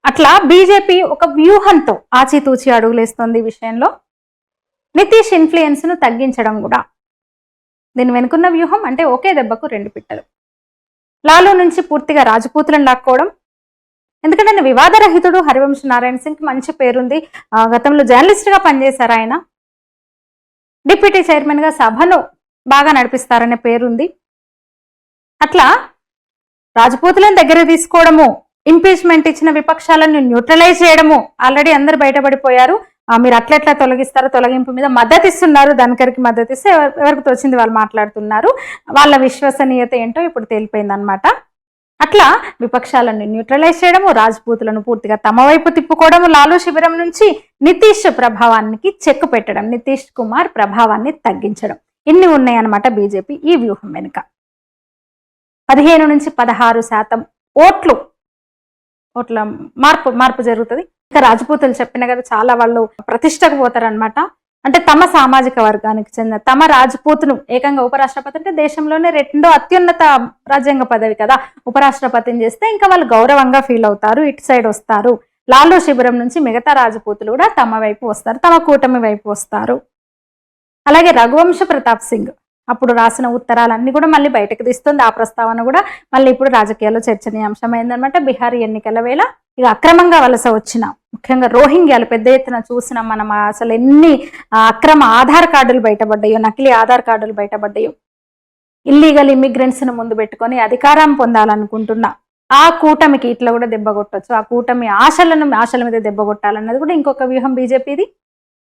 అట్లా బీజేపీ ఒక వ్యూహంతో ఆచితూచి అడుగులేస్తుంది ఈ విషయంలో. నితీష్ ఇన్ఫ్లుయెన్స్ ను తగ్గించడం కూడా దీని వెనుకున్న వ్యూహం. అంటే ఒకే దెబ్బకు రెండు పిట్టలు. లాలూ నుంచి పూర్తిగా రాజపూతులను లాక్కోవడం. ఎందుకంటే వివాదరహితుడు హరివంశ నారాయణ సింగ్ మంచి పేరుంది. గతంలో జర్నలిస్ట్ గా పనిచేశారు ఆయన. డిప్యూటీ చైర్మన్ గా సభను బాగా నడిపిస్తారనే పేరుంది. అట్లా రాజపూతులను దగ్గర తీసుకోవడము, ఇంపీచ్మెంట్ ఇచ్చిన విపక్షాలను న్యూట్రలైజ్ చేయడము. ఆల్రెడీ అందరు బయటపడిపోయారు. మీరు అట్లెట్లా తొలగిస్తారో, తొలగింపు మీద మద్దతు ఇస్తున్నారు. ధన్కర్కి మద్దతు ఇస్తే ఎవరికి తోచింది వాళ్ళు మాట్లాడుతున్నారు. వాళ్ళ విశ్వసనీయత ఏంటో ఇప్పుడు తేలిపోయింది అనమాట. అట్లా విపక్షాలను న్యూట్రలైజ్ చేయడము, రాజపూతులను పూర్తిగా తమ వైపు తిప్పుకోవడము, లాలూ శిబిరం నుంచి నితీష్ ప్రభావానికి చెక్కు పెట్టడం, నితీష్ కుమార్ ప్రభావాన్ని తగ్గించడం, ఇన్ని ఉన్నాయన్నమాట బీజేపీ ఈ వ్యూహం వెనుక. 15 నుంచి 16% ఓట్ల మార్పు జరుగుతుంది. ఇక రాజపూతులు చెప్పిన కదా, చాలా వాళ్ళు ప్రతిష్టకు పోతారనమాట. అంటే తమ సామాజిక వర్గానికి చెందిన తమ రాజపూతును ఏకంగా ఉపరాష్ట్రపతి, అంటే దేశంలోనే 2వ అత్యున్నత రాజ్యాంగ పదవి కదా, ఉపరాష్ట్రపతిని చేస్తే ఇంకా వాళ్ళు గౌరవంగా ఫీల్ అవుతారు, ఇటు సైడ్ వస్తారు. లాలూ శిబిరం నుంచి మిగతా రాజపూతులు కూడా తమ వైపు వస్తారు, తమ కూటమి వైపు వస్తారు. అలాగే రఘువంశ ప్రతాప్ సింగ్ అప్పుడు రాసిన ఉత్తరాలన్నీ కూడా మళ్ళీ బయటకు తీస్తుంది. ఆ ప్రస్తావన కూడా మళ్ళీ ఇప్పుడు రాజకీయాల్లో చర్చనీయాంశమైందనమాట. బీహార్ ఎన్నికల వేళ ఇక అక్రమంగా వలస వచ్చిన, ముఖ్యంగా రోహింగ్యాలు పెద్ద ఎత్తున చూసినాం మనం. అసలు ఎన్ని అక్రమ ఆధార్ కార్డులు బయటపడ్డాయో, నకిలీ ఆధార్ కార్డులు బయటపడ్డాయో. ఇల్లీగల్ ఇమిగ్రెంట్స్ ను ముందు పెట్టుకొని అధికారం పొందాలనుకుంటున్నా ఆ కూటమికి ఇట్లా కూడా దెబ్బ కొట్టచ్చు. ఆ కూటమి ఆశల మీద దెబ్బ కొట్టాలన్నది కూడా ఇంకొక వ్యూహం బీజేపీది.